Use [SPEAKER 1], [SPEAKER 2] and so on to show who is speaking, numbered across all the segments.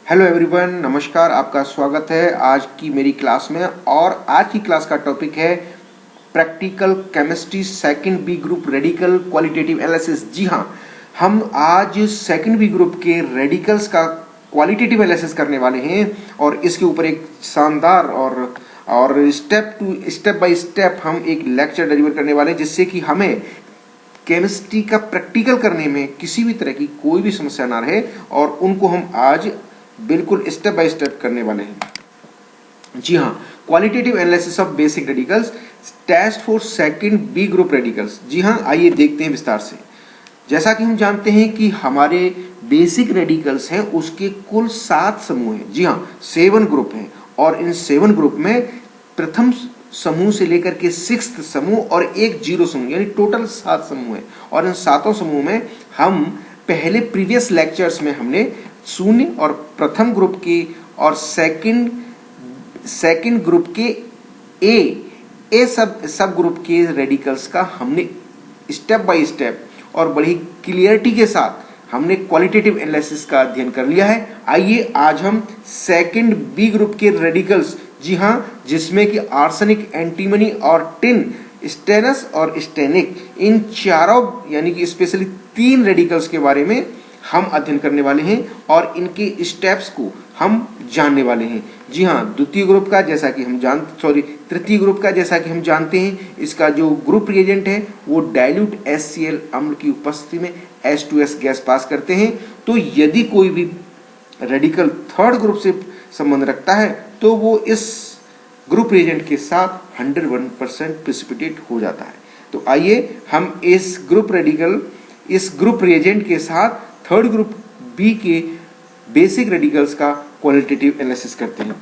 [SPEAKER 1] Hello everyone, नमस्कार। आपका स्वागत है आज की मेरी क्लास में। और आज की क्लास का टॉपिक है practical chemistry second B group radical qualitative analysis. जी हाँ, हम आज सेकंड बी ग्रुप के रेडिकल्स का क्वालिटेटिव एनालिसिस करने वाले हैं और इसके ऊपर एक शानदार और स्टेप बाय स्टेप हम एक लेक्चर डिलीवर करने वाले हैं, जिससे कि हमें केमिस्ट्री का प्रैक्टिकल करने में किसी भी तरह की कोई भी समस्या ना रहे और उनको हम आज बिल्कुल स्टेप बाय स्टेप करने वाले हैं। जी हाँ, qualitative analysis of basic radicals, test for second B group radicals. जी हाँ, आइए देखते हैं विस्तार से। जैसा कि हम जानते हैं कि हमारे बेसिक रेडिकल्स हैं उसके कुल 7 समूह हैं। जी हाँ, 7 ग्रुप हैं और इन 7 ग्रुप में प्रथम समूह से लेकर के 6th समूह और एक 0 समूह, यानी टोटल 7 समूह है। और इन 7 समूह में हम पहले प्रीवियस लेक्चर्स में हमने शून्य और प्रथम ग्रुप के और सेकंड ग्रुप के ए सब ग्रुप के रेडिकल्स का हमने स्टेप बाय स्टेप और बड़ी क्लियरिटी के साथ हमने क्वालिटेटिव एनालिसिस का अध्ययन कर लिया है। आइए आज हम सेकंड बी ग्रुप के रेडिकल्स, जी हाँ, जिसमें कि आर्सेनिक, एंटीमनी और टिन, स्टेनस और स्टेनिक, इन चारों यानी कि स्पेशली 3 रेडिकल्स के बारे में हम अध्ययन करने वाले हैं और इनके स्टेप्स को हम जानने वाले हैं। जी हाँ, तृतीय ग्रुप का जैसा कि हम जानते हैं, इसका जो ग्रुप रिएजेंट है वो डाइल्यूट HCl अम्ल की उपस्थिति में H2S गैस पास करते हैं। तो यदि कोई भी रेडिकल थर्ड ग्रुप से संबंध रखता है तो वो इस ग्रुप रिएजेंट के साथ 101% प्रेसिपिटेट हो जाता है। तो आइए हम इस ग्रुप रिएजेंट के साथ थर्ड ग्रुप बी के बेसिक रेडिकल्स का क्वालिटेटिव एनालिसिस करते हैं।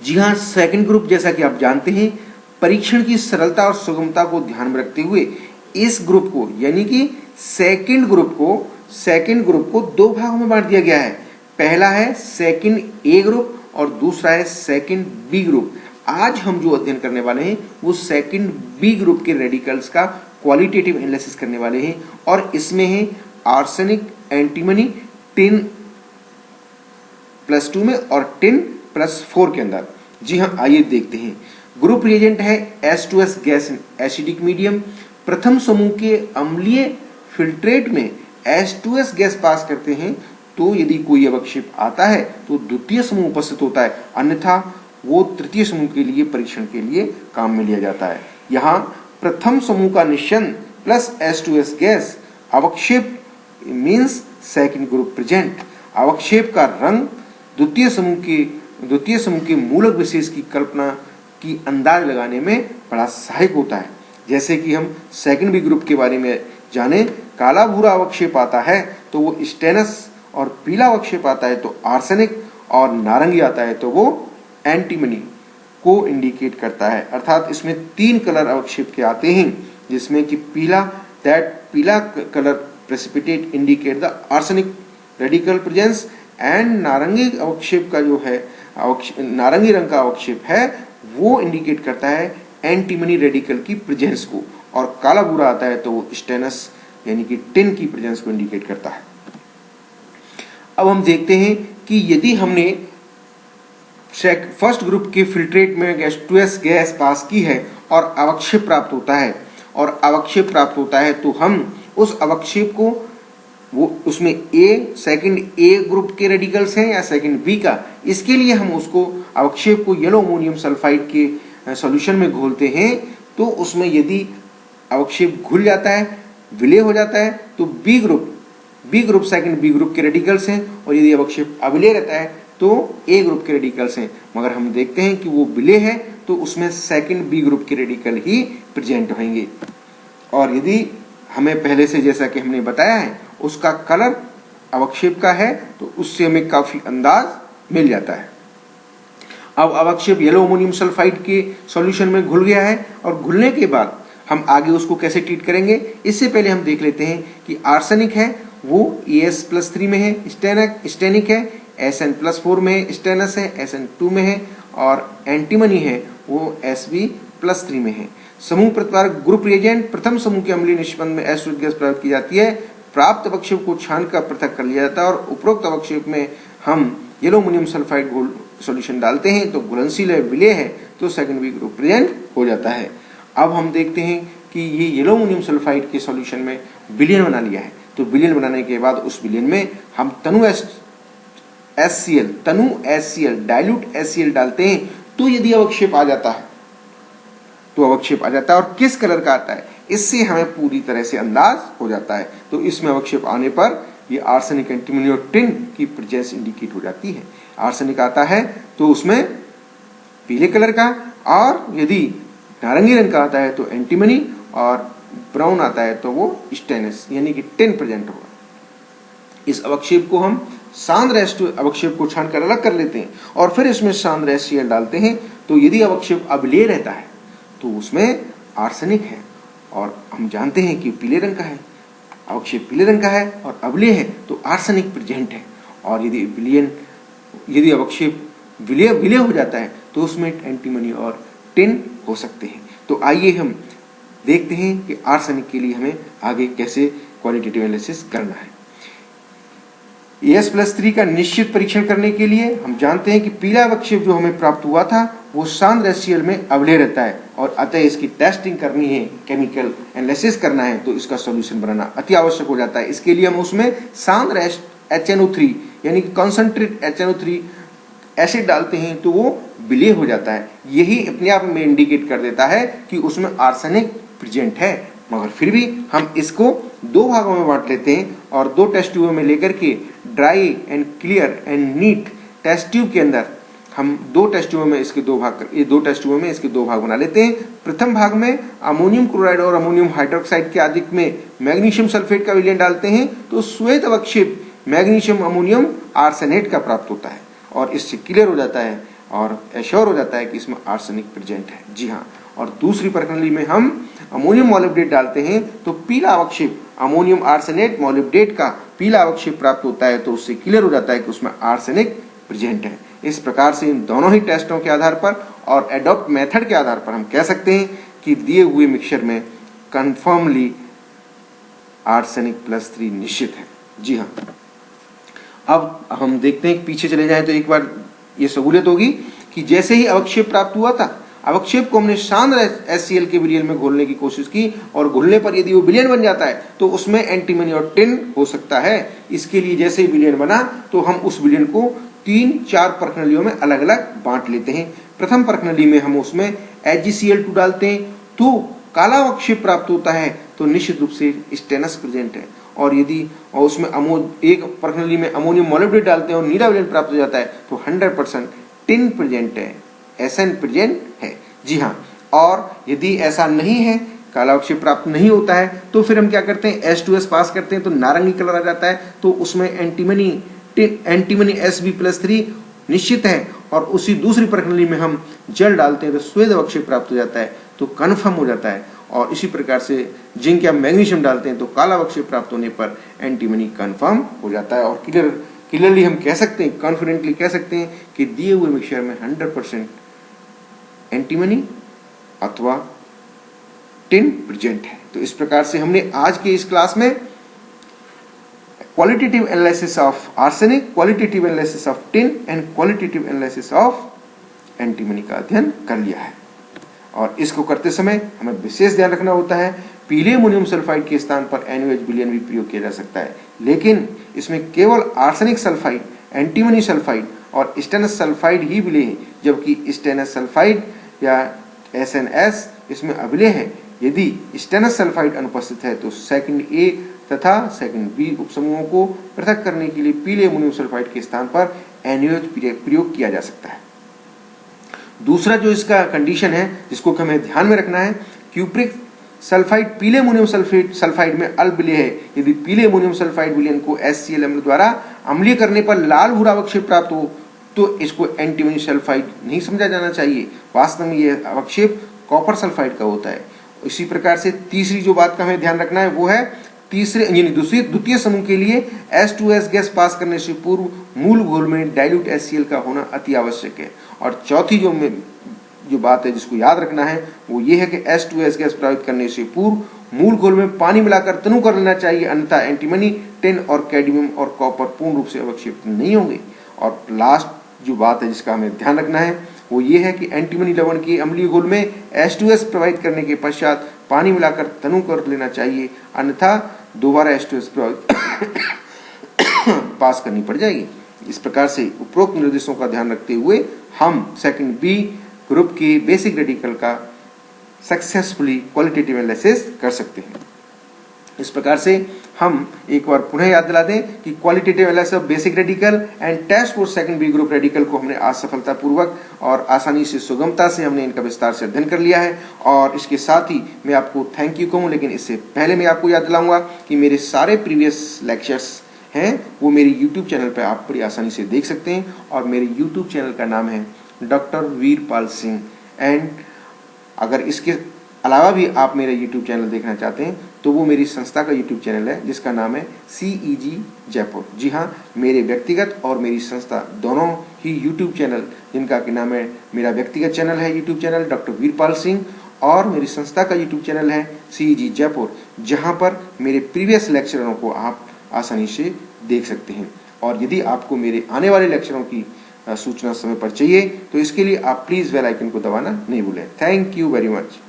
[SPEAKER 1] जी हाँ, सेकंड ग्रुप जैसा कि आप जानते हैं, परीक्षण की सरलता और सुगमता को ध्यान में रखते हुए इस ग्रुप को यानी कि सेकंड ग्रुप को 2 भागों में बांट दिया गया है। पहला है सेकंड ए ग्रुप और दूसरा है सेकंड बी ग्रुप। आज हम जो अध्ययन करने वाले हैं वो सेकंड बी ग्रुप के रेडिकल्स का क्वालिटेटिव एनालिसिस करने वाले हैं और इसमें है आर्सेनिक, एंटीमनी, टिन +2 में और टिन +4 के अंदर। जी हाँ, आइए देखते हैं। ग्रुप रिएजेंट है H2S गैस एसिडिक मीडियम। प्रथम समूह के अम्लीय फिल्ट्रेट में H2S गैस पास करते हैं तो यदि कोई अवक्षेप आता है तो द्वितीय समूह उपस्थित होता है, अन्यथा वो तृतीय समूह के लिए परीक्षण के लिए काम में लिया जाता है। यहाँ प्रथम समूह का निश्चन प्लस H2S गैस, अवक्षेप मीन्स सेकंड ग्रुप प्रेजेंट। अवक्षेप का रंग द्वितीय समूह के मूलक विशेष की कल्पना की अंदाज लगाने में बड़ा सहायक होता है। जैसे कि हम सेकंड बी ग्रुप के बारे में जाने, काला भूरा अवक्षेप आता है तो वो स्टेनस और पीला अवक्षेप आता है तो आर्सेनिक और नारंगी आता है तो वो एंटीमनी को इंडिकेट करता है। अर्थात इसमें 3 कलर अवक्षेप के आते हैं, जिसमें कि पीला colour precipitate indicate the arsenic radical presence and नारंगी अवक्षेप का जो है नारंगी रंग का अवक्षेप है वो इंडिकेट करता है एंटीमनी रेडिकल की प्रेजेंस को, और काला भूरा आता है तो वो स्टेनस यानी कि टिन की प्रेजेंस को इंडिकेट करता है। अब हम देखते हैं कि यदि हमने फर्स्ट ग्रुप के फिल्ट्रेट में H2S गैस पास की है और अवक्षेप प्राप्त होता है तो हम उस अवक्षेप को उसमें सेकंड ए ग्रुप के रेडिकल्स हैं या सेकंड बी का, इसके लिए हम उसको अवक्षेप को येलो अमोनियम सल्फाइड के सॉल्यूशन में घोलते हैं। तो उसमें यदि अवक्षेप घुल जाता है, विलय हो जाता है तो B group second B group के रेडिकल्स हैं, और यदि अवक्षेप अविलय रहता है तो ए ग्रुप के रेडिकल्स हैं। मगर हम देखते हैं कि वो विलय है तो उसमें सेकंड बी ग्रुप के रेडिकल ही प्रेजेंट होंगे। और यदि हमें पहले से जैसा कि हमने बताया है उसका कलर अवक्षेप का है तो उससे हमें काफी अंदाज मिल जाता है। अब अवक्षेप येलो अमोनियम सल्फाइड के सॉल्यूशन में घुल गया है और घुलने के बाद हम आगे उसको कैसे ट्रीट करेंगे, इससे पहले हम देख लेते हैं कि आर्सेनिक है वो As+3 में है, स्टेनिक है Sn+4 में है, स्टेनस है Sn2 में है और एंटीमनी है वो Sb+3 में है। समूह प्रतिवार ग्रुप रिएजेंट, प्रथम समूह के अम्लीय निष्पन्न में H2S गैस प्रयोग की जाती है। प्राप्त अवक्षेप को छान कर पृथक कर लिया जाता है और उपरोक्त अवक्षेप में हम येलो अमोनियम सल्फाइड घोल सॉल्यूशन डालते हैं तो घुलनशील है, विलेय है, तो सेकेंडरी ग्रुप प्रेजेंट हो जाता है। अब हम देखते हैं कि ये येलो अमोनियम सल्फाइड के सॉल्यूशन में विलयन बना लिया है, तो विलयन बनाने के बाद उस विलयन में हम तनु HCl डाइल्यूट HCl डालते हैं, तो यदि अवक्षेप आ जाता है तो अवक्षेप आ जाता है, और किस कलर का आता है इससे हमें पूरी तरह से अंदाज हो जाता है। तो इसमें अवक्षेप आने पर ये आर्सेनिक, एंटीमनी और टिन की प्रेजेंस इंडिकेट हो जाती है। आर्सेनिक आता है तो उसमें पीले कलर का, और यदि नारंगी रंग का आता है तो एंटीमनी, और ब्राउन आता है तो वो स्टेनस यानी कि टिन प्रेजेंट होगा। इस अवक्षेप को हम सांद्र अवक्षेप को छानकर अलग कर लेते हैं और फिर इसमें सांद्र HCl डालते हैं। तो यदि अवक्षेप अवलेय रहता है तो उसमें आर्सेनिक है, और हम जानते हैं कि पीले रंग का है, अवक्षेप पीले रंग का है और अवलेय है तो आर्सेनिक प्रेजेंट है। और यदि अवक्षेप विलय हो जाता है तो उसमें एंटीमनी और टिन हो सकते हैं। तो आइए हम देखते हैं कि आर्सेनिक के लिए हमें आगे कैसे क्वालिटेटिव एनालिसिस करना है। As+3 का निश्चित परीक्षण करने के लिए हम जानते हैं कि पीला अवक्षेप जो हमें प्राप्त हुआ था वो सांद्र HCl में अवलेय रहता है, और अतः इसकी टेस्टिंग करनी है, केमिकल एनालिसिस करना है, तो इसका सॉल्यूशन बनाना अति आवश्यक हो जाता है। इसके लिए हम उसमें सांद्र HNO3 यानी कि कॉन्सेंट्रेट HNO3 एसिड डालते हैं तो वो विलय हो जाता है। यही अपने आप में इंडिकेट कर देता है कि उसमें आर्सेनिक प्रेजेंट है। मगर फिर भी हम इसको दो भागों में बांट लेते हैं और दो टेस्ट ट्यूबों में लेकर के dry and clear and neat test tube के अंदर हम दो टेस्ट ट्यूबों में इसके दो भाग बना लेते हैं। प्रथम भाग में अमोनियम क्लोराइड और अमोनियम हाइड्रोक्साइड के अधिक में मैग्नीशियम सल्फेट का विलयन डालते हैं तो श्वेत अवक्षेप मैग्नीशियम अमोनियम आर्सेनेट का प्राप्त होता है, और इससे क्लियर हो जाता है और एश्योर हो जाता है कि इसमें आर्सेनिक प्रेजेंट है। जी हाँ। और दूसरी प्रणाली में हम अमोनियम मॉलिब्डेट डालते हैं तो पीला अवक्षेप अमोनियम आर्सेनेट मॉलिब्डेट का पीला अवक्षेप प्राप्त होता है, तो उससे क्लियर हो जाता है कि उसमें आर्सेनिक प्रेजेंट है। इस प्रकार से इन दोनों ही टेस्टों के आधार पर और एडॉप्ट मेथड के आधार पर हम कह सकते हैं कि दिए हुए मिक्सचर में कंफर्मली आर्सेनिक+3 निश्चित है। जी हाँ। अब हम देखते हैं कि पीछे चले जाएं तो एक बार ये सहूलियत होगी कि जैसे ही अवक्षेप प्राप्त हुआ था, अवक्षेप को हमने सांद्र HCl के विलयन में घोलने की कोशिश की, और घुलने पर यदि वो विलयन बन जाता है तो उसमें एंटीमनी और टिन हो सकता है। इसके लिए जैसे ही विलयन बना तो हम उस विलयन को 3-4 प्रणालियों में अलग अलग बांट लेते हैं। प्रथम प्रणाली में हम उसमें HgCl2 डालते हैं तो काला अवक्षेप प्राप्त होता है, तो निश्चित रूप से स्टेनस प्रेजेंट है। और यदि उसमें एक प्रणाली में अमोनियम मॉलिब्डेट डालते हैं और नीला विलयन प्राप्त हो जाता है तो 100% टिन प्रेजेंट है, SN प्रेजेंट है। जी हाँ। और यदि ऐसा नहीं है, काला अवक्षेप प्राप्त नहीं होता है, तो फिर हम क्या करते हैं, H2S पास करते हैं तो नारंगी कलर आ जाता है, तो उसमें एंटीमनी Sb+3 निश्चित है। और उसी दूसरी प्रणाली में हम जल डालते हैं तो श्वेत अवक्षेप प्राप्त हो जाता है, तो कन्फर्म हो जाता है। और इसी प्रकार से जिंक या मैग्नीशियम डालते हैं तो काला अवक्षेप प्राप्त होने पर एंटीमनी कन्फर्म हो जाता है। और क्लियरली हम कह सकते हैं, कॉन्फिडेंटली कह सकते हैं कि दिए हुए मिक्सचर में 100% एंटीमनी अथवा टिन प्रेजेंट है। तो इस प्रकार से हमने आज के इस क्लास में qualitative analysis of arsenic, qualitative analysis of tin and qualitative analysis of antimony का अध्ययन कर लिया है। और इसको करते समय हमें विशेष ध्यान रखना होता है, पीले अमोनियम सल्फाइड के स्थान पर NaOH विलयन भी प्रयोग किया जा सकता है, लेकिन इसमें केवल आर्सेनिक सल्फाइड, एंटीमनी सल्फाइड और स्टेनस सल्फाइड ही विलय है, जबकि स्टेनस सल्फाइड या SNS इसमें अविलय है। यदि स्टेनस सल्फाइड अनुपस्थित है तो सेकंड A तथा सेकंड B उपसमूहों को पृथक करने के लिए पीले अमोनियम सल्फाइड के स्थान पर NaOH प्रयोग किया जा सकता है। दूसरा जो इसका कंडीशन है जिसको हमें ध्यान में रखना है, क्यूप्रिक सल्फाइड पीले अमोनियम सल्फाइड में अल्विलय है। यदि पीले अमोनियम सल्फाइड विलयन को HCl अम्ल द्वारा अम्लीय करने पर लाल भूरा अवक्षेप प्राप्त हो तो इसको एंटीमनी सल्फाइड नहीं समझा जाना चाहिए। वास्तव में यह अवक्षेप कॉपर सल्फाइड का होता है। इसी प्रकार से तीसरी जो बात का हमें ध्यान रखना है वो है द्वितीय समूह के लिए H2S गैस पास करने से पूर्व मूल घोल में डाइल्यूट HCl का होना अति आवश्यक है। और चौथी जो बात है जिसको याद रखना है वो ये है कि H2S गैस प्रभावित करने से पूर्व मूल घोल में पानी मिलाकर तनु कर लेना चाहिए, अन्यथा एंटीमनी, टिन और कैडमियम और कॉपर पूर्ण रूप से अवक्षेपित नहीं होंगे। और लास्ट जो बात है जिसका हमें ध्यान रखना है वो ये है कि एंटीमनी लवण के अम्लीय घोल में H2S प्रवाहित करने के पश्चात पानी मिलाकर तनु कर लेना चाहिए, अन्यथा दोबारा H2S प्रवाहित पास करनी पड़ जाएगी। इस प्रकार से उपरोक्त निर्देशों का ध्यान रखते हुए हम सेकंड बी ग्रुप के बेसिक रेडिकल का सक्सेसफुली क्वालिटेटिव एनालिसिस कर सकते हैं। इस प्रकार से हम एक बार पुनः याद दिला दें कि qualitative analysis of basic radical and test for second B group radical को हमने आज सफलतापूर्वक और आसानी से सुगमता से हमने इनका विस्तार से अध्ययन कर लिया है। और इसके साथ ही मैं आपको थैंक यू कहूँ, लेकिन इससे पहले मैं आपको याद दिलाऊंगा कि मेरे सारे प्रीवियस लेक्चर्स हैं वो मेरे यूट्यूब चैनल पर आप बड़ी आसानी से देख सकते हैं। और मेरे यूट्यूब चैनल का नाम है डॉक्टर वीरपाल सिंह। एंड अगर इसके अलावा भी आप मेरा यूट्यूब चैनल देखना चाहते हैं तो वो मेरी संस्था का यूट्यूब चैनल है जिसका नाम है CEG जयपुर। जी हाँ, मेरे व्यक्तिगत और मेरी संस्था दोनों ही यूट्यूब चैनल, जिनका कि नाम है, मेरा व्यक्तिगत चैनल है YouTube channel doctor Veerpal Singh और मेरी संस्था का यूट्यूब चैनल है CEG जयपुर, जहाँ पर मेरे प्रीवियस लेक्चरों को आप आसानी से देख सकते हैं। और यदि आपको मेरे आने वाले लेक्चरों की सूचना समय पर चाहिए तो इसके लिए आप प्लीज़ बेल आइकन को दबाना नहीं भूलें। Thank you very much.